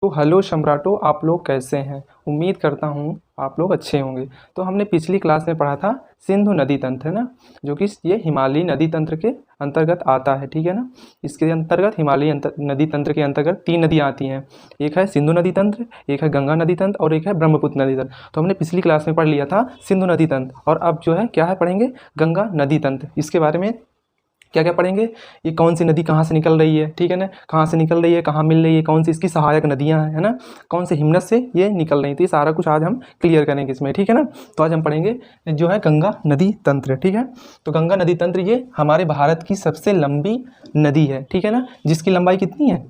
तो हेलो सम्राटो, आप लोग कैसे हैं। उम्मीद करता हूँ आप लोग अच्छे होंगे। तो हमने पिछली क्लास में पढ़ा था सिंधु नदी तंत्र, है ना, जो कि ये हिमालयी नदी तंत्र के अंतर्गत आता है, ठीक है ना। इसके अंतर्गत हिमालयी नदी तंत्र के अंतर्गत 3 नदियाँ आती हैं। एक है सिंधु नदी तंत्र, एक है गंगा नदी तंत्र और एक है ब्रह्मपुत्र नदी तंत्र। तो हमने पिछली क्लास में पढ़ लिया था सिंधु नदी तंत्र, और अब जो है क्या है पढ़ेंगे गंगा नदी तंत्र। इसके बारे में क्या क्या पढ़ेंगे, ये कौन सी नदी कहाँ से निकल रही है, ठीक है ना, कहाँ से निकल रही है, कहाँ मिल रही है, कौन सी इसकी सहायक नदियाँ हैं, है ना, कौन से हिमनद से ये निकल रही थी, सारा कुछ आज हम क्लियर करेंगे इसमें, ठीक है ना। तो आज हम पढ़ेंगे जो है गंगा नदी तंत्र, ठीक है। तो गंगा नदी तंत्र ये हमारे भारत की सबसे लंबी नदी है, ठीक है ना, जिसकी लंबाई कितनी है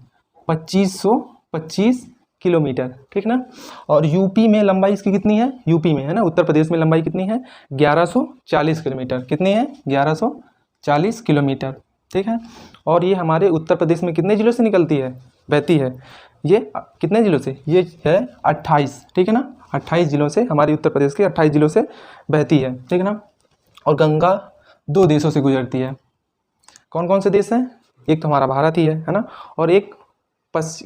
2525 किलोमीटर, ठीक ना। और यूपी में लंबाई इसकी कितनी है, यूपी में, है ना, उत्तर प्रदेश में लंबाई कितनी है 1140 किलोमीटर, कितनी है 1140 किलोमीटर, ठीक है। और ये हमारे उत्तर प्रदेश में कितने ज़िलों से निकलती है, बहती है, ये कितने ज़िलों से, ये है 28, ठीक है ना, 28 ज़िलों से, हमारे उत्तर प्रदेश के 28 ज़िलों से बहती है, ठीक है ना। और गंगा 2 देशों से गुजरती है। कौन कौन से देश हैं, एक तो हमारा भारत ही है ना, और एक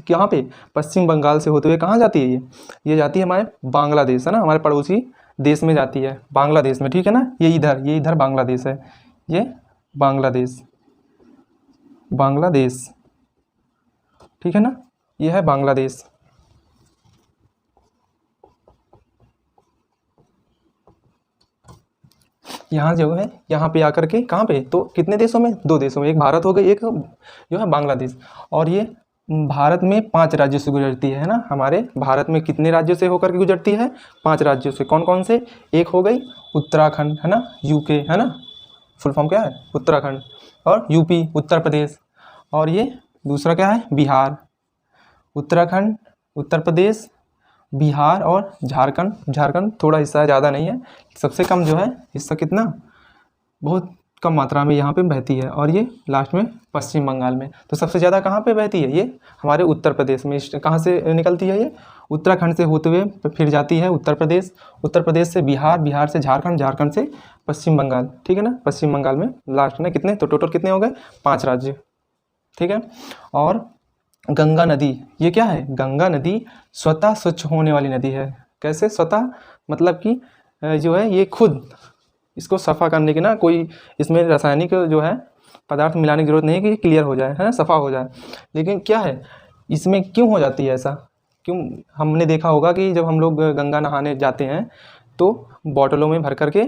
यहाँ पे पश्चिम बंगाल से होते हुए कहाँ जाती है, ये जाती है हमारे बांग्लादेश, है ना, हमारे पड़ोसी देश में जाती है, बांग्लादेश में, ठीक है ना। ये इधर बांग्लादेश है, ये बांग्लादेश, ठीक है ना, ये है बांग्लादेश। यहाँ जो है यहाँ पे आकर के कहाँ पे, तो कितने देशों में, 2 देशों में, एक भारत हो गई, एक जो है बांग्लादेश। और ये भारत में 5 राज्यों से गुजरती है ना, हमारे भारत में कितने राज्यों से होकर के गुजरती है, 5 राज्यों से। कौन कौन से, एक हो गई उत्तराखंड, है ना, यूके, है ना, फुल फॉर्म क्या है उत्तराखंड, और यूपी उत्तर प्रदेश, और ये दूसरा क्या है बिहार। उत्तराखंड, उत्तर प्रदेश, बिहार और झारखंड थोड़ा हिस्सा है, ज़्यादा नहीं है, सबसे कम जो है हिस्सा कितना, बहुत कम मात्रा में यहाँ पे बहती है। और ये लास्ट में पश्चिम बंगाल में। तो सबसे ज़्यादा कहाँ पे बहती है, ये हमारे उत्तर प्रदेश में। कहाँ से निकलती है, ये उत्तराखंड से होते हुए फिर जाती है उत्तर प्रदेश से बिहार, बिहार से झारखंड से पश्चिम बंगाल, ठीक है ना। पश्चिम बंगाल में लास्ट में कितने, तो टोटल कितने हो गए 5 राज्य, ठीक है। और गंगा नदी ये क्या है, गंगा नदी स्वतः स्वच्छ होने वाली नदी है। कैसे स्वतः, मतलब कि जो है ये खुद इसको सफ़ा करने की ना, कोई इसमें रासायनिक जो है पदार्थ मिलाने की जरूरत नहीं है कि क्लियर हो जाए, है ना, सफ़ा हो जाए। लेकिन क्या है इसमें क्यों हो जाती है ऐसा, क्यों, हमने देखा होगा कि जब हम लोग गंगा नहाने जाते हैं तो बॉटलों में भर करके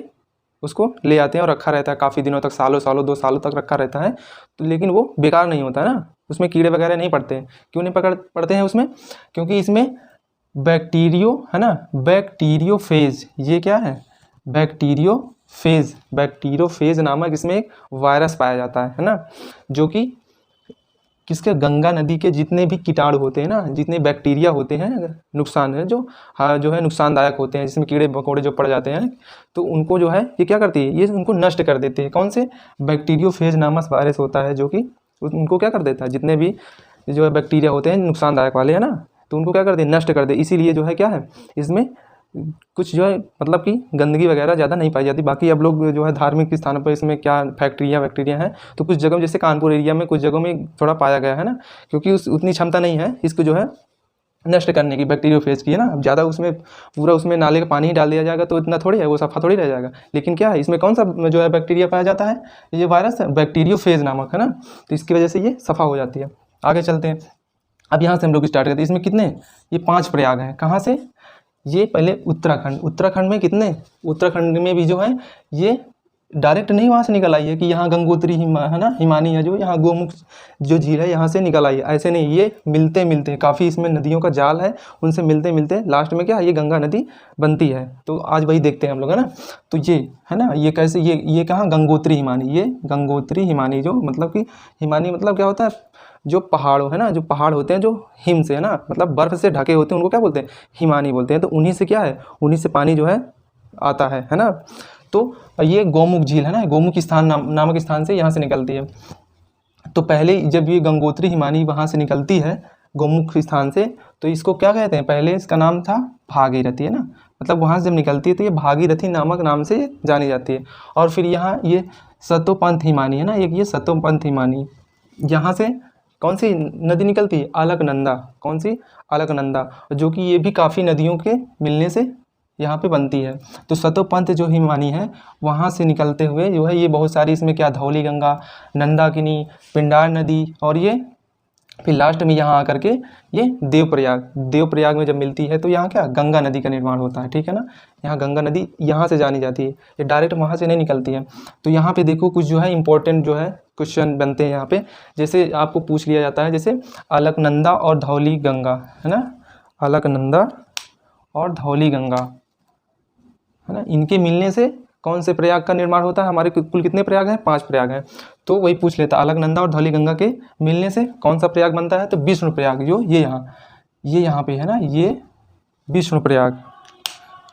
उसको ले आते हैं और रखा रहता है काफ़ी दिनों तक, सालों 2 सालों तक रखा रहता है, तो लेकिन वो बेकार नहीं होता है ना, उसमें कीड़े वगैरह नहीं पड़ते हैं। क्यों नहीं पड़ते हैं उसमें, क्योंकि इसमें बैक्टीरियो, है ना, बैक्टीरियोफेज, ये क्या है बैक्टीरियोफेज नामक इसमें एक वायरस पाया जाता है ना, जो कि किसके, गंगा नदी के जितने भी कीटाणु होते हैं ना, जितने बैक्टीरिया होते हैं नुकसान है जो है नुकसानदायक होते हैं, जिसमें कीड़े मकोड़े जो पड़ जाते हैं, तो उनको जो है ये क्या करती है, ये उनको नष्ट कर देते हैं। कौन से, बैक्टीरियोफेज नामक वायरस होता है जो कि उनको क्या कर देता है, जितने भी जो है बैक्टीरिया होते हैं नुकसानदायक वाले, है ना, तो उनको क्या कर दे, नष्ट कर दे। इसीलिए जो है क्या है इसमें कुछ जो है मतलब कि गंदगी वगैरह ज़्यादा नहीं पाई जाती। बाकी अब लोग जो है धार्मिक स्थानों पर इसमें क्या बैक्टीरिया हैं, तो कुछ जगह जैसे कानपुर एरिया में कुछ जगहों में थोड़ा पाया गया है ना, क्योंकि उतनी क्षमता नहीं है इसको जो है नष्ट करने की, बैक्टीरियोफेज की, है ना। अब ज़्यादा उसमें पूरा उसमें नाले का पानी ही डाल दिया जाएगा तो इतना थोड़ी है, वो सफ़ा थोड़ी रह जाएगा। लेकिन क्या है इसमें कौन सा जो है बैक्टीरिया पाया जाता है, ये वायरस है बैक्टीरियोफेज नामक, है ना, तो इसकी वजह से ये सफ़ा हो जाती है। आगे चलते हैं, अब यहाँ से हम लोग स्टार्ट करते हैं। इसमें कितने, ये 5 प्रयाग हैं। कहाँ से, ये पहले उत्तराखंड में कितने, उत्तराखंड में भी जो है ये डायरेक्ट नहीं वहाँ से निकल आई है कि यहाँ गंगोत्री है ना, हिमानी है जो यहाँ गोमुख जो झील है यहाँ से निकल आई है, ऐसे नहीं, ये मिलते काफ़ी इसमें नदियों का जाल है, उनसे मिलते लास्ट में क्या, ये गंगा नदी बनती है। तो आज वही देखते हैं हम लोग, है ना। तो ये है ना, ये कैसे, ये कहाँ, गंगोत्री हिमानी, ये गंगोत्री हिमानी, जो मतलब कि हिमानी मतलब क्या होता है, जो पहाड़ों, है ना, जो पहाड़ होते हैं जो हिम से, है ना, मतलब बर्फ़ से ढके होते हैं, उनको क्या बोलते हैं, हिमानी बोलते हैं। तो उन्हीं से क्या है, उन्हीं से पानी जो है आता है ना। तो ये गोमुख झील है ना, गोमुख स्थान नामक स्थान से यहाँ से निकलती है। तो पहले जब ये गंगोत्री हिमानी वहाँ से निकलती है गोमुख स्थान से, तो इसको क्या कहते हैं, पहले इसका नाम था भागीरथी, है ना, मतलब वहाँ से जब निकलती है तो ये भागीरथी नामक नाम से जानी जाती है। और फिर यहाँ ये सतोपंथ हिमानी है ना, एक ये सतोपंथ हिमानी यहाँ से कौन सी नदी निकलती है? अलकनंदा। कौन सी? अलकनंदा, जो कि ये भी काफ़ी नदियों के मिलने से यहाँ पे बनती है। तो सतोपंथ जो हिमानी है वहाँ से निकलते हुए जो है ये बहुत सारी, इसमें क्या, धौली गंगा, नंदाकिनी, पिंडार नदी, और ये फिर लास्ट में यहाँ आकर के ये देवप्रयाग में जब मिलती है तो यहाँ क्या, गंगा नदी का निर्माण होता है। ठीक है ना, यहाँ गंगा नदी यहाँ से जानी जाती है, ये डायरेक्ट वहाँ से नहीं निकलती है। तो यहाँ पे देखो कुछ जो है इंपॉर्टेंट जो है क्वेश्चन बनते हैं यहाँ पे, जैसे आपको पूछ लिया जाता है, जैसे अलकनंदा और धौली गंगा, है ना, अलकनंदा और धौली गंगा, है ना, इनके मिलने से कौन से प्रयाग का निर्माण होता है? हमारे कुल कितने प्रयाग हैं? 5 प्रयाग हैं। तो वही पूछ लेता, अलकनंदा और धौली गंगा के मिलने से कौन सा प्रयाग बनता है? तो विष्णु प्रयाग, जो ये यहाँ पे है ना, ये विष्णु प्रयाग।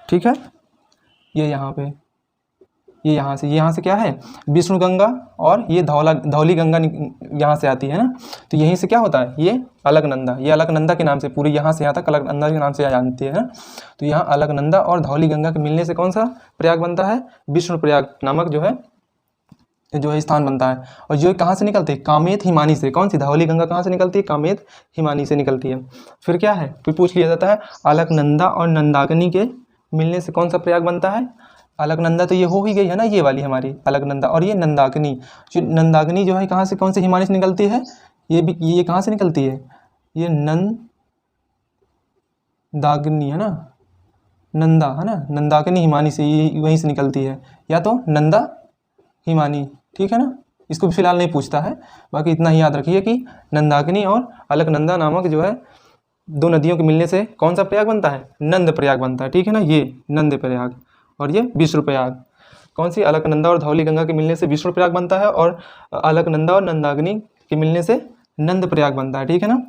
ठीक है, ये यहाँ से क्या है, विष्णु गंगा, और ये धौली गंगा यहाँ से आती है ना, तो यहीं से क्या होता है, ये अलकनंदा, ये अलकनंदा के नाम से पूरी यहाँ से यहाँ तक अलकनंदा के नाम से जानती है ना। तो यहाँ अलकनंदा और धौली गंगा के मिलने से कौन सा प्रयाग बनता है? विष्णु प्रयाग नामक जो है स्थान बनता है। और जो कहाँ से निकलते हैं? कामेत हिमानी से। कौन सी? धौली गंगा कहाँ से निकलती है? कामेत हिमानी से निकलती है। फिर क्या है, फिर पूछ लिया जाता है, अलकनंदा और नंदाकिनी के मिलने से कौन सा प्रयाग बनता है? अलकनंदा तो ये हो ही गई है ना, ये वाली हमारी अलकनंदा, और ये नंदाकिनी, जो नंदाकिनी जो है कहाँ से, कौन से हिमानी से निकलती है? ये कहाँ से निकलती है? ये नंदाकिनी है ना, नंदा है ना, नंदाकिनी हिमानी से, ये वहीं से निकलती है, या तो नंदा हिमानी। ठीक है ना, इसको फिलहाल नहीं पूछता है, बाकी इतना ही याद रखिए कि नंदाकिनी और अलकनंदा नामक जो है 2 नदियों के मिलने से कौन सा प्रयाग बनता है? नंद प्रयाग बनता है। ठीक है ना, ये नंद प्रयाग, और ये विष्णु प्रयाग। कौन सी? अलकनंदा और धौली गंगा के मिलने से विष्णु प्रयाग बनता है, और अलकनंदा और नंदाकिनी के मिलने से नंद प्रयाग बनता है। ठीक है ना,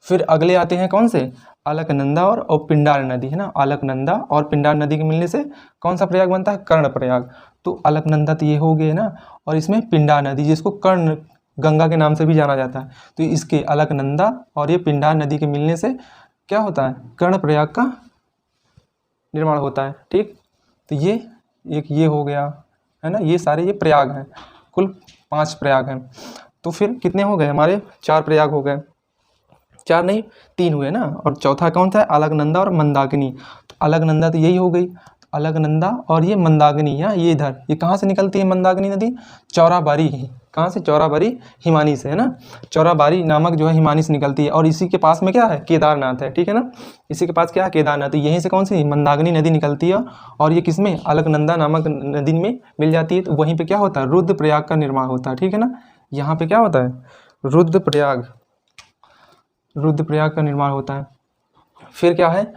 फिर अगले आते हैं कौन से? अलकनंदा और पिंडार नदी, है ना, अलकनंदा और पिंडार नदी के मिलने से कौन सा प्रयाग बनता है? कर्ण प्रयाग। तो अलकनंदा तो ये हो गए ना, और इसमें पिंडार नदी, जिसको कर्ण गंगा के नाम से भी जाना जाता है, तो इसके अलकनंदा और ये पिंडार नदी के मिलने से क्या होता है? कर्ण प्रयाग का निर्माण होता है। ठीक, तो ये एक ये हो गया, है ना, ये सारे ये प्रयाग हैं, कुल 5 प्रयाग हैं। तो फिर कितने हो गए हमारे? 4 प्रयाग हो गए, 4 नहीं 3 हुए ना, और चौथा कौन सा है? अलकनंदा और मंदाकिनी। तो अलकनंदा तो यही हो गई, अलकनंदा और ये मंदाकिनी, ये इधर, ये कहाँ से निकलती है मंदाकिनी नदी? चौराबाड़ी। कहाँ से? चौराबाड़ी हिमानी से, है ना, चौराबाड़ी नामक जो है हिमानी से निकलती है, और इसी के पास में क्या है? केदारनाथ है। ठीक है ना, इसी के पास क्या है? केदारनाथ। तो यहीं से कौन सी मंदाकिनी नदी निकलती है, और ये किसमें? अलकनंदा नामक नदी में मिल जाती है। तो वहीं पर क्या होता है? रुद्रप्रयाग का निर्माण होता है। ठीक है ना, यहाँ पर क्या होता है? रुद्रप्रयाग का निर्माण होता है। फिर क्या है,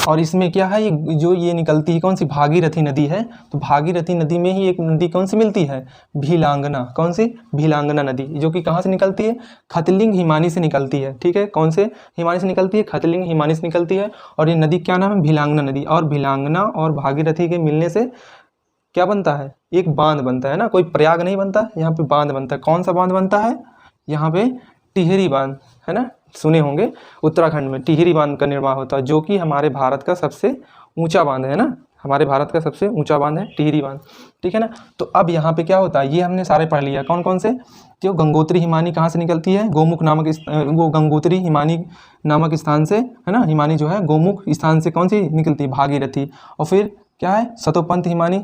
और इसमें क्या है, ये जो ये निकलती है कौन सी? भागीरथी नदी है। तो भागीरथी नदी में ही एक नदी कौन सी मिलती है? भीलांगना। कौन सी? भीलांगना नदी, जो कि कहाँ से निकलती है? खतलिंग हिमानी से निकलती है। ठीक है, कौन से हिमानी से निकलती है? खतलिंग हिमानी से निकलती है, और ये नदी क्या नाम है? भीलांगना नदी। और भीलांगना और भागीरथी के मिलने से क्या बनता है? एक बांध बनता है ना, कोई प्रयाग नहीं बनता, यहाँ पे बांध बनता है। कौन सा बांध बनता है? यहाँ पे टिहरी बांध, है ना, सुने होंगे, उत्तराखंड में टिहरी बांध का निर्माण होता है, जो कि हमारे भारत का सबसे ऊंचा बांध है ना, हमारे भारत का सबसे ऊंचा बांध है टिहरी बांध। ठीक है ना, तो अब यहाँ पे क्या होता है, ये हमने सारे पढ़ लिया। कौन कौन से? जो गंगोत्री हिमानी कहाँ से निकलती है? गोमुख नामक वो गंगोत्री हिमानी नामक स्थान से, है ना, हिमानी जो है गोमुख स्थान से कौन सी निकलती है? भागीरथी। और फिर क्या है? सतोपंथ हिमानी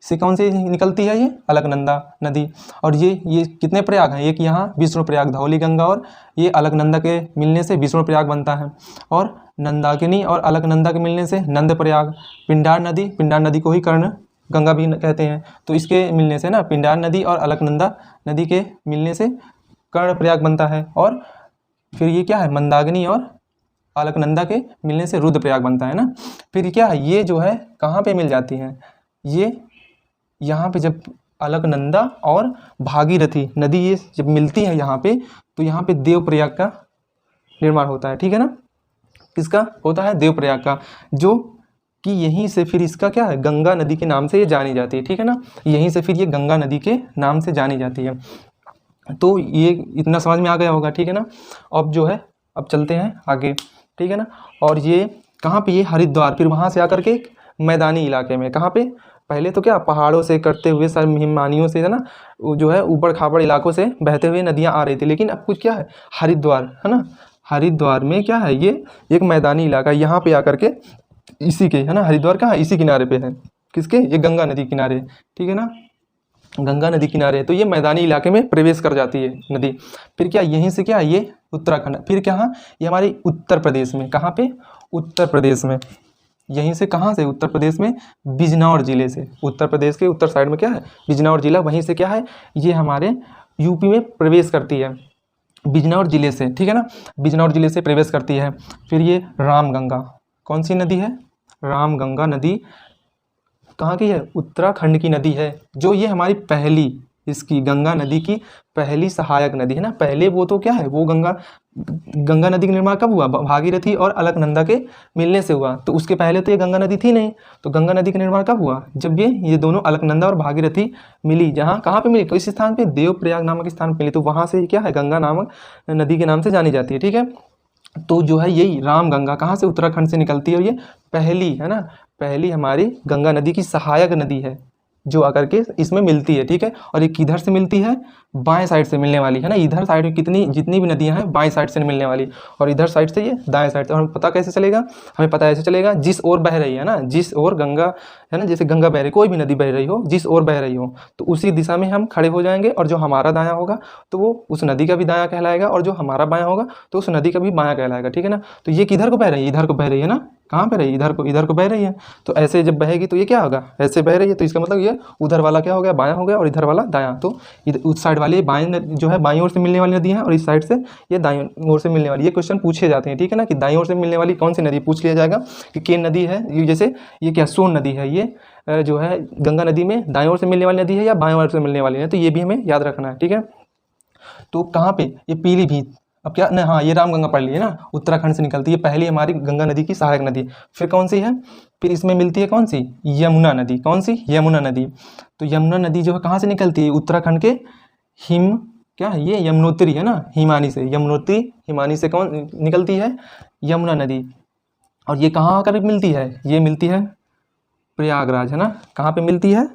से कौन सी निकलती है? ये अलकनंदा नदी। और ये कितने प्रयाग हैं? एक यहाँ विष्णु प्रयाग, धौली गंगा, और ये अलकनंदा के मिलने से विष्णु प्रयाग बनता है। और नंदाकिनी और अलकनंदा के मिलने से नंद प्रयाग। पिंडार नदी को ही कर्ण गंगा भी कहते हैं, तो इसके मिलने से ना पिंडार नदी और अलकनंदा नदी के मिलने से कर्ण प्रयाग बनता है। और फिर ये क्या है? मंदाकिनी और अलकनंदा के मिलने से रुद्र प्रयाग बनता है ना। फिर क्या है? ये जो है कहाँ पे मिल जाती हैं? ये यहाँ पे जब अलकनंदा और भागीरथी नदी ये जब मिलती है यहाँ पे, तो यहाँ पे देवप्रयाग का निर्माण होता है। ठीक है ना, किसका होता है? देवप्रयाग का, जो कि यहीं से फिर इसका क्या है? गंगा नदी के नाम से ये जानी जाती है। ठीक है ना, यहीं से फिर ये गंगा नदी के नाम से जानी जाती है। तो ये इतना समझ में आ गया होगा। ठीक है ना, अब जो है अब चलते हैं आगे। ठीक है ना, और ये कहाँ पे? ये हरिद्वार, फिर वहाँ से आकर के मैदानी इलाके में, कहाँ पे? पहले तो क्या पहाड़ों से कटते हुए सारे हिमानियों से है ना, वो जो है ऊबड़ खाबड़ इलाकों से बहते हुए नदियाँ आ रही थी, लेकिन अब कुछ क्या है, हरिद्वार है ना, हरिद्वार में क्या है, ये एक मैदानी इलाका, यहाँ पे आकर के इसी के है ना, हरिद्वार कहाँ इसी किनारे पे है, किसके, ये गंगा नदी किनारे, ठीक है ना, गंगा नदी किनारे है, तो ये मैदानी इलाके में प्रवेश कर जाती है नदी। फिर क्या यहीं से क्या ये उत्तराखंड, फिर क्या ये हमारे उत्तर प्रदेश में, कहाँ पे, उत्तर प्रदेश में, यहीं से कहाँ से, उत्तर प्रदेश में बिजनौर जिले से, उत्तर प्रदेश के उत्तर साइड में क्या है बिजनौर जिला, वहीं से क्या है ये हमारे यूपी में प्रवेश करती है, बिजनौर जिले से, ठीक है ना, बिजनौर जिले से प्रवेश करती है। फिर ये रामगंगा, कौन सी नदी है, रामगंगा नदी कहाँ की है, उत्तराखंड की नदी है, जो ये हमारी पहली, इसकी गंगा नदी की पहली सहायक नदी है ना, पहले वो तो क्या है, वो गंगा नदी का निर्माण कब हुआ, भागीरथी और अलकनंदा के मिलने से हुआ, तो उसके पहले तो ये गंगा नदी थी नहीं, तो गंगा नदी का निर्माण कब हुआ, जब ये दोनों अलकनंदा और भागीरथी मिली, जहाँ कहाँ पे मिली, किस स्थान पे, देवप्रयाग नामक स्थान पे मिली, तो वहाँ से क्या है गंगा नामक नदी के नाम से जानी जाती है, ठीक है। तो जो है यही रामगंगा कहाँ से, उत्तराखंड से निकलती है, और ये पहली है ना, पहली हमारी गंगा नदी की सहायक नदी है जो आकर के इसमें मिलती है, ठीक है। और ये किधर से मिलती है, बाएं साइड से मिलने वाली है ना, इधर साइड में जितनी भी नदियां हैं बाएं साइड से मिलने वाली, और इधर साइड से ये दाएं साइड से। और हमें पता कैसे चलेगा, हमें पता ऐसे चलेगा जिस ओर बह रही है ना, जिस ओर गंगा है ना, जैसे गंगा बह रही, कोई भी नदी बह रही हो, जिस ओर बह रही हो तो उसी दिशा में हम खड़े हो जाएंगे, और जो हमारा दायां होगा तो वो उस नदी का भी दायां कहलाएगा, और जो हमारा बायां होगा तो उस नदी का भी बायां कहलाएगा, ठीक है ना। तो ये किधर को बह रही है, इधर को बह रही है ना, कहाँ पे रही, इधर को बह रही है, तो ऐसे जब बहेगी तो ये क्या होगा, ऐसे बह रही है, तो इसका मतलब ये उधर वाला क्या हो गया, बायां हो गया, और इधर वाला दायां, तो उस साइड वाली बाएं जो है बाईं ओर से मिलने वाली नदी है, और इस साइड से ये दाईं ओर से मिलने वाली, ये क्वेश्चन पूछे जाते हैं, ठीक है ना, कि दाईं ओर से मिलने वाली कौन सी नदी पूछ लिया जाएगा कि केन नदी है, ये जैसे ये क्या सोन नदी है, ये जो है गंगा नदी में दाईं ओर से मिलने वाली नदी है या बाएं ओर से मिलने वाली है, तो ये भी हमें याद रखना है, ठीक है। तो कहाँ पे, ये पीलीभीत, अब क्या ना, हाँ ये रामगंगा पढ़ ली है ना, उत्तराखंड से निकलती है, पहली हमारी गंगा नदी की सहायक नदी। फिर कौन सी है, फिर इसमें मिलती है कौन सी, यमुना नदी, कौन सी, यमुना नदी। तो यमुना नदी जो है कहाँ से निकलती है, उत्तराखंड के क्या है ये यमुनोत्री है ना, हिमानी से, यमुनोत्री हिमानी से कौन निकलती है, यमुना नदी। और ये कहाँ आकर मिलती है, ये मिलती है प्रयागराज है ना, कहाँ पे मिलती है,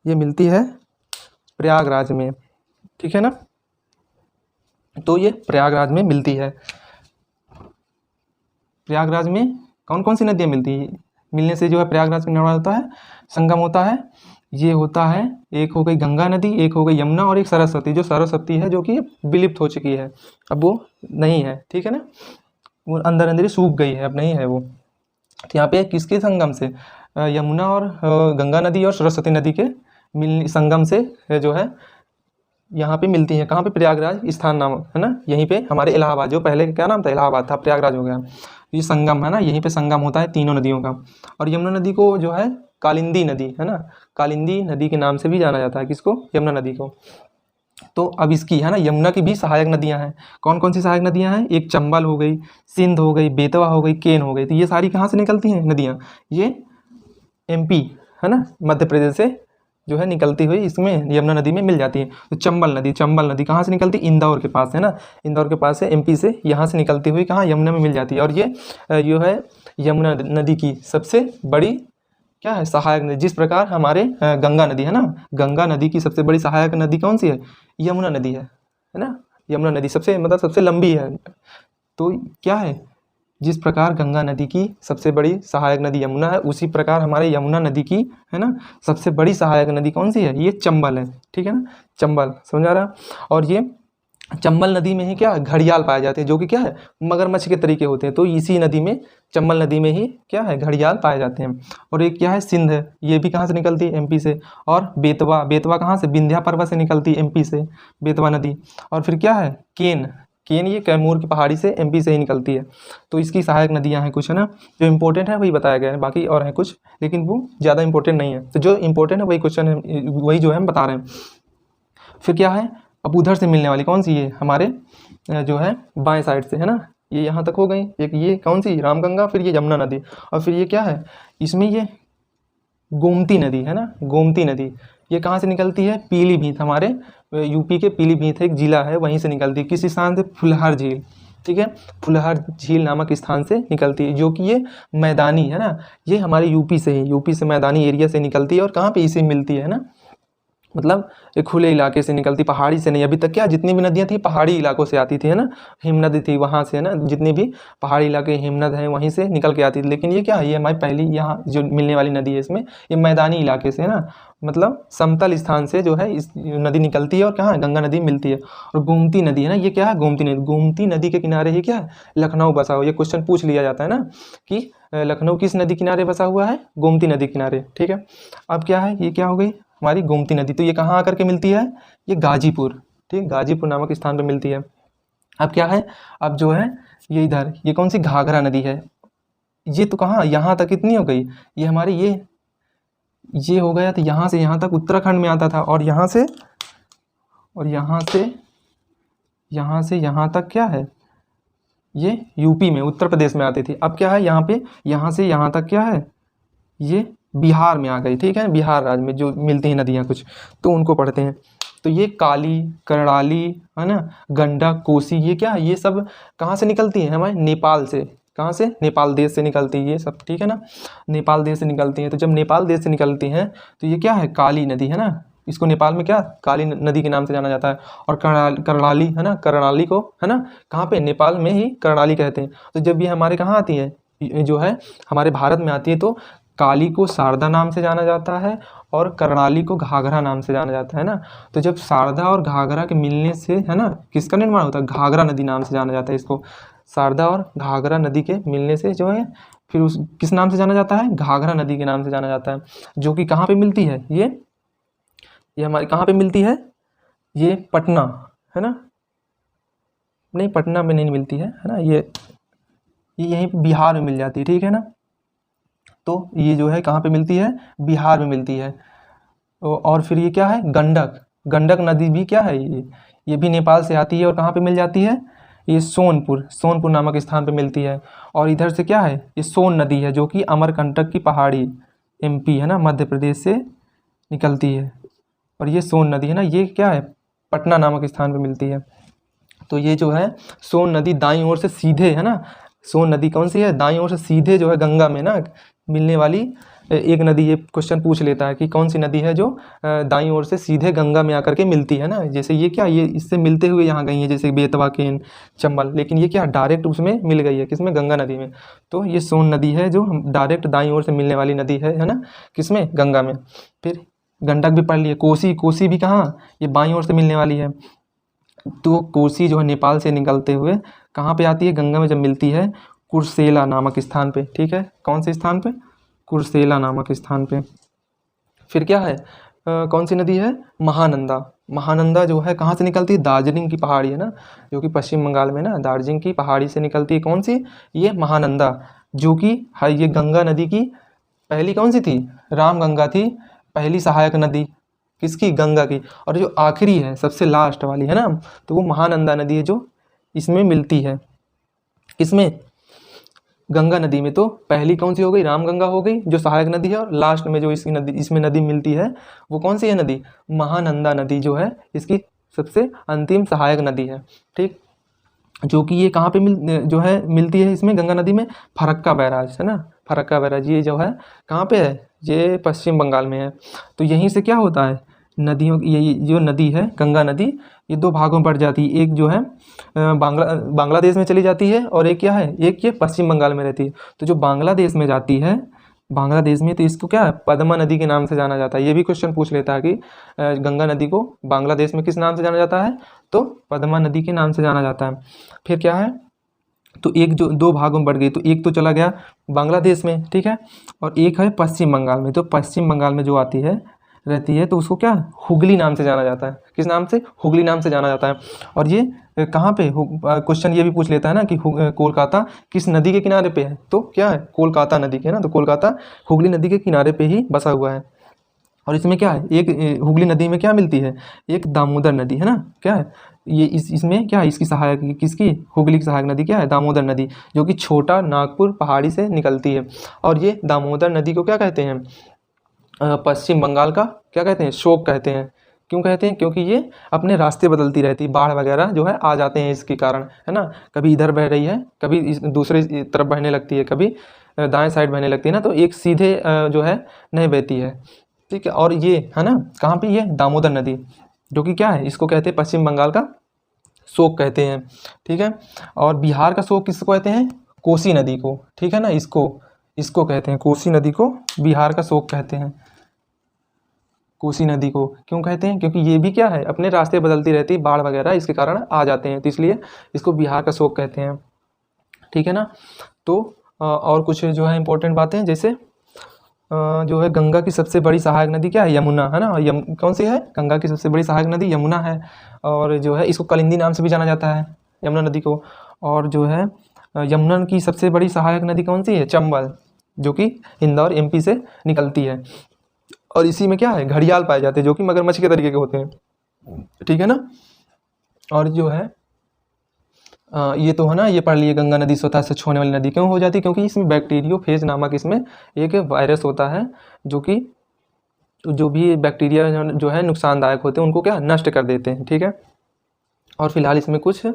ये मिलती है प्रयागराज में, ठीक है ना। तो ये प्रयागराज में मिलती है, प्रयागराज में कौन कौन सी नदियाँ मिलती है, मिलने से जो है प्रयागराज का निर्माण होता है, संगम होता है, ये होता है, एक हो गई गंगा नदी, एक हो गई यमुना, और एक सरस्वती, जो सरस्वती है जो कि विलुप्त हो चुकी है, अब वो नहीं है, ठीक है ना, वो अंदर अंदर ही सूख गई है, अब नहीं है वो। तो यहाँ पे किसके संगम से, यमुना और गंगा नदी और सरस्वती नदी के संगम से जो है यहाँ पे मिलती है, कहाँ पे, प्रयागराज स्थान नाम है ना, यहीं पे हमारे इलाहाबाद, जो पहले क्या नाम था, इलाहाबाद था, प्रयागराज हो गया, ये संगम है ना, यहीं पे संगम होता है तीनों नदियों का। और यमुना नदी को जो है कालिंदी नदी है ना, कालिंदी नदी के नाम से भी जाना जाता है, किसको, यमुना नदी को। तो अब इसकी है ना, यमुना की भी सहायक नदियां हैं, कौन कौन सी सहायक नदियां हैं, एक चंबल हो गई, सिंध हो गई, बेतवा हो गई, केन हो गई, तो ये सारी कहाँ से निकलती हैं नदियाँ, ये एमपी है ना, मध्य प्रदेश से जो है निकलती हुई इसमें यमुना नदी में मिल जाती है। तो चंबल नदी कहाँ से निकलती है, इंदौर के पास है ना, इंदौर के पास है, एमपी से, यहाँ से निकलती हुई कहाँ, यमुना में मिल जाती है। और ये जो है यमुना नदी की सबसे बड़ी क्या है, सहायक नदी, जिस प्रकार हमारे गंगा नदी है ना, गंगा नदी की सबसे बड़ी सहायक नदी कौन सी है, यमुना नदी है ना, यमुना नदी सबसे मतलब सबसे लंबी है। तो क्या है, जिस प्रकार गंगा नदी की सबसे बड़ी सहायक नदी यमुना है, उसी प्रकार हमारे यमुना नदी की है ना सबसे बड़ी सहायक नदी कौन सी है, ये चंबल है, ठीक है ना, चंबल, समझ आ रहा। और ये चंबल नदी में ही क्या घड़ियाल पाए जाते हैं, जो कि क्या है मगरमच्छ के तरीके होते हैं, तो इसी नदी में, चंबल नदी में ही क्या है घड़ियाल पाए जाते हैं। और एक क्या है सिंध है, ये भी कहाँ से निकलती है, एमपी से। और बेतवा कहाँ से, विंध्या पर्वत से निकलती है, एमपी से, बेतवा नदी। और फिर क्या है केन ये कैमूर की पहाड़ी से, एमपी से ही निकलती है। तो इसकी सहायक नदियाँ हैं कुछ है ना, जो इंपॉर्टेंट है वही बताया गया है, बाकी और हैं कुछ लेकिन वो ज़्यादा इंपॉर्टेंट नहीं है। तो जो इंपॉर्टेंट है वही क्वेश्चन है, वही जो है हम बता रहे हैं। फिर क्या है, अब उधर से मिलने वाली कौन सी है, हमारे जो है बाएं साइड से है ना, ये यहाँ तक हो गई, एक ये कौन सी रामगंगा, फिर ये यमुना नदी, और फिर ये क्या है इसमें ये गोमती नदी है ना, गोमती नदी, ये कहाँ से निकलती है, पीलीभीत, हमारे यूपी के पीलीभीत एक जिला है, वहीं से निकलती है, किस स्थान से, फुलहर झील, ठीक है। फुलहर झील नामक स्थान से निकलती है, जो कि ये मैदानी है ना, ये हमारे यूपी से ही, यूपी से मैदानी एरिया से निकलती है। और कहाँ पे इसे मिलती है ना, मतलब एक खुले इलाके से निकलती, पहाड़ी से नहीं। अभी तक क्या जितनी भी नदियाँ थी पहाड़ी इलाकों से आती थी, है ना, हिमनद थी वहाँ से, है ना, जितनी भी पहाड़ी इलाके हिमनद हैं वहीं से निकल के आती थी। लेकिन ये क्या है, ये हमारी पहली यहाँ जो मिलने वाली नदी है, इसमें ये मैदानी इलाके से, है ना, मतलब समतल स्थान से जो है इस नदी निकलती है। और कहाँ गंगा नदी मिलती है। और गोमती नदी है ना, ये क्या है, गोमती नदी, गोमती नदी के किनारे ही क्या है, लखनऊ बसा हुआ। ये क्वेश्चन पूछ लिया जाता है ना कि लखनऊ किस नदी किनारे बसा हुआ है, गोमती नदी किनारे, ठीक है। अब क्या है, ये क्या हो गई हमारी गोमती नदी। तो ये कहाँ आकर के मिलती है, ये गाजीपुर, ठीक, गाजीपुर नामक स्थान पर मिलती है। अब क्या है, अब जो है ये इधर, ये कौन सी, घाघरा नदी है। ये तो कहाँ, यहाँ तक इतनी हो गई, ये हमारी ये हो गया। तो यहाँ से यहाँ तक उत्तराखंड में आता था, और यहाँ से यहाँ तक क्या है, ये यूपी में, उत्तर प्रदेश में आती थी। अब क्या है, यहाँ पे यहाँ से यहाँ तक क्या है, ये बिहार में आ गई, ठीक है। बिहार राज्य में जो मिलती हैं नदियाँ कुछ, तो उनको पढ़ते हैं। तो ये काली, करणाली, है ना, गंडक, कोसी, ये क्या, ये सब कहाँ से निकलती हैं, हमारे नेपाल से। कहाँ से, नेपाल देश से निकलती है ये सब, ठीक है ना, नेपाल देश से निकलती हैं। तो जब नेपाल देश से निकलती हैं तो ये क्या है, काली नदी, है ना, इसको नेपाल में क्या काली नदी के नाम से जाना जाता है। और करणाली, है ना, करणाली को, है ना, कहाँ पे, नेपाल में ही करणाली कहते हैं। तो जब ये हमारे कहाँ आती है, जो है हमारे भारत में आती है, तो काली को शारदा नाम से जाना जाता है, और करणाली को घाघरा नाम से जाना जाता है ना। तो जब शारदा और घाघरा के मिलने से, है ना, किसका निर्माण होता है, घाघरा नदी नाम से जाना जाता है इसको। शारदा और घाघरा नदी के मिलने से जो है फिर उस किस नाम से जाना जाता है, घाघरा नदी के नाम से जाना जाता है। जो कि कहाँ पे मिलती है, ये हमारी कहाँ पे मिलती है, ये पटना, है ना, नहीं पटना में नहीं मिलती है ना, ये यहीं बिहार में मिल जाती है, ठीक है ना। तो ये जो है कहाँ पे मिलती है, बिहार में मिलती है। और फिर ये क्या है, गंडक नदी भी क्या है, ये भी नेपाल से आती है। और कहाँ पे मिल जाती है, ये सोनपुर नामक स्थान पे मिलती है। और इधर से क्या है, ये सोन नदी है, जो कि अमरकंटक की पहाड़ी, एमपी, है ना, मध्य प्रदेश से निकलती है। और ये सोन नदी है ना, ये क्या है, पटना नामक स्थान पे मिलती है। तो ये जो है सोन नदी दाईं ओर से सीधे, है ना, सोन नदी कौन सी है, दाईं ओर से सीधे जो है गंगा में ना मिलने वाली एक नदी। ये क्वेश्चन पूछ लेता है कि कौन सी नदी है जो दाईं ओर से सीधे गंगा में आकर के मिलती है ना। जैसे ये क्या, ये इससे मिलते हुए यहाँ गई है, जैसे बेतवा, केन, चंबल, लेकिन ये क्या डायरेक्ट उसमें मिल गई है, किसमें, गंगा नदी में। तो ये सोन नदी है जो डायरेक्ट दाईं ओर से मिलने वाली नदी है ना, किसमें, गंगा में। फिर गंडक भी पढ़ लिए, कोसी भी कहाँ, ये बाईं ओर से मिलने वाली है। तो कोसी जो है नेपाल से निकलते हुए कहाँ पे आती है, गंगा में जब मिलती है, कुर्सेला नामक स्थान पे, ठीक है, कौन से स्थान पे, कुर्सेला नामक स्थान पे। फिर क्या है, कौन सी नदी है, महानंदा जो है कहाँ से निकलती है, दार्जिलिंग की पहाड़ी, है ना, जो कि पश्चिम बंगाल में ना, दार्जिलिंग की पहाड़ी से निकलती है। कौन सी, ये महानंदा, जो कि है ये गंगा नदी की पहली कौन सी थी, रामगंगा थी पहली सहायक नदी, किसकी, गंगा की। और जो आखिरी है सबसे लास्ट वाली, है ना, तो वो महानंदा नदी है, जो इसमें मिलती है, किसमें, गंगा नदी में। तो पहली कौन सी हो गई, रामगंगा हो गई जो सहायक नदी है, और लास्ट में जो इसमें नदी मिलती है वो कौन सी है नदी, महानंदा नदी जो है इसकी सबसे अंतिम सहायक नदी है, ठीक। जो कि ये कहाँ पे मिलती है इसमें, गंगा नदी में, फरक्का बैराज, है ना, फरक्का बैराज, ये जो है कहाँ पे है, ये पश्चिम बंगाल में है। तो यहीं से क्या होता है, नदियों की ये जो नदी है गंगा नदी, ये दो भागों में बढ़ जाती है। एक जो है बांग्लादेश में चली जाती है, और एक क्या है, एक ये पश्चिम बंगाल में रहती है। तो जो बांग्लादेश में जाती है, बांग्लादेश में, तो इसको क्या है, पद्मा नदी के नाम से जाना जाता है। ये भी क्वेश्चन पूछ लेता है कि गंगा नदी को बांग्लादेश में किस नाम से जाना जाता है, तो पद्मा नदी के नाम से जाना जाता है। फिर क्या है, तो एक जो दो भागों में बढ़ गई, तो एक तो चला गया बांग्लादेश में, ठीक है, और एक है पश्चिम बंगाल में। तो पश्चिम बंगाल में जो आती है रहती है, तो उसको क्या, हुगली नाम से जाना जाता है, किस नाम से, हुगली नाम से जाना जाता है। और ये कहाँ पे, क्वेश्चन ये भी पूछ लेता है ना कि कोलकाता किस नदी के किनारे पे है, तो क्या है, कोलकाता नदी के, है ना, तो कोलकाता हुगली नदी के किनारे पे ही बसा हुआ है। और इसमें क्या है, एक हुगली नदी में क्या मिलती है, एक दामोदर नदी, है ना, क्या है ये, इसमें क्या है, इसकी सहायक, किसकी, हुगली की सहायक नदी क्या है, दामोदर नदी, जो कि छोटा नागपुर पहाड़ी से निकलती है। और ये दामोदर नदी को क्या कहते हैं, पश्चिम बंगाल का क्या कहते हैं, शोक कहते हैं, क्यों कहते हैं? क्योंकि ये अपने रास्ते बदलती रहती है, बाढ़ वगैरह जो है आ जाते हैं इसके कारण, है ना। कभी इधर बह रही है, कभी इस दूसरे तरफ बहने लगती है, कभी दाएं साइड बहने लगती है ना, तो एक सीधे जो है नहीं बहती है, ठीक है। और ये है ना, कहाँ पे? ये दामोदर नदी, जो कि क्या है, इसको कहते हैं पश्चिम बंगाल का शोक कहते हैं, ठीक है। और बिहार का शोक किसको कहते हैं? कोसी नदी को, ठीक है ना। इसको कहते हैं कोसी नदी को बिहार का शोक कहते हैं। कोसी नदी को क्यों कहते हैं? क्योंकि ये भी क्या है, अपने रास्ते बदलती रहती है, बाढ़ वगैरह इसके कारण आ जाते हैं, तो इसलिए इसको बिहार का शोक कहते हैं, ठीक है ना। तो और कुछ जो है इंपॉर्टेंट बातें, जैसे जो है गंगा की सबसे बड़ी सहायक नदी क्या है? यमुना, है ना। कौन सी है? गंगा की सबसे बड़ी सहायक नदी यमुना है। और जो है इसको कालिंदी नाम से भी जाना जाता है, यमुना नदी को। और जो है यमुना की सबसे बड़ी सहायक नदी कौन सी है? चंबल, जो कि इंदौर एमपी से निकलती है। और इसी में क्या है, घड़ियाल पाए जाते हैं, जो कि मगरमच्छ के तरीके के होते हैं, ठीक है ना। और जो है ये तो है ना, ये पढ़ लिए, गंगा नदी स्वतः स्वच्छ होने वाली नदी क्यों हो जाती है? क्योंकि इसमें बैक्टीरियोफेज नामक इसमें एक वायरस होता है, जो कि जो भी बैक्टीरिया जो है नुकसानदायक होते हैं उनको क्या नष्ट कर देते हैं, ठीक है। और फिलहाल इसमें कुछ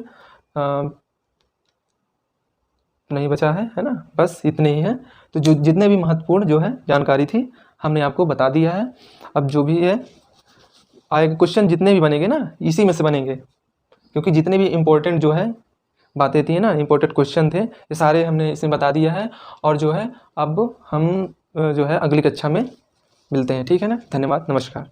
नहीं बचा है ना, बस इतने ही है। तो जो जितने भी महत्वपूर्ण जो है जानकारी थी हमने आपको बता दिया है। अब जो भी है आएगा क्वेश्चन, जितने भी बनेंगे ना इसी में से बनेंगे, क्योंकि जितने भी इम्पोर्टेंट जो है बातें थी ना, इंपॉर्टेंट क्वेश्चन थे, ये सारे हमने इसमें बता दिया है। और जो है अब हम जो है अगली कक्षा में मिलते हैं, ठीक है ना। धन्यवाद, नमस्कार।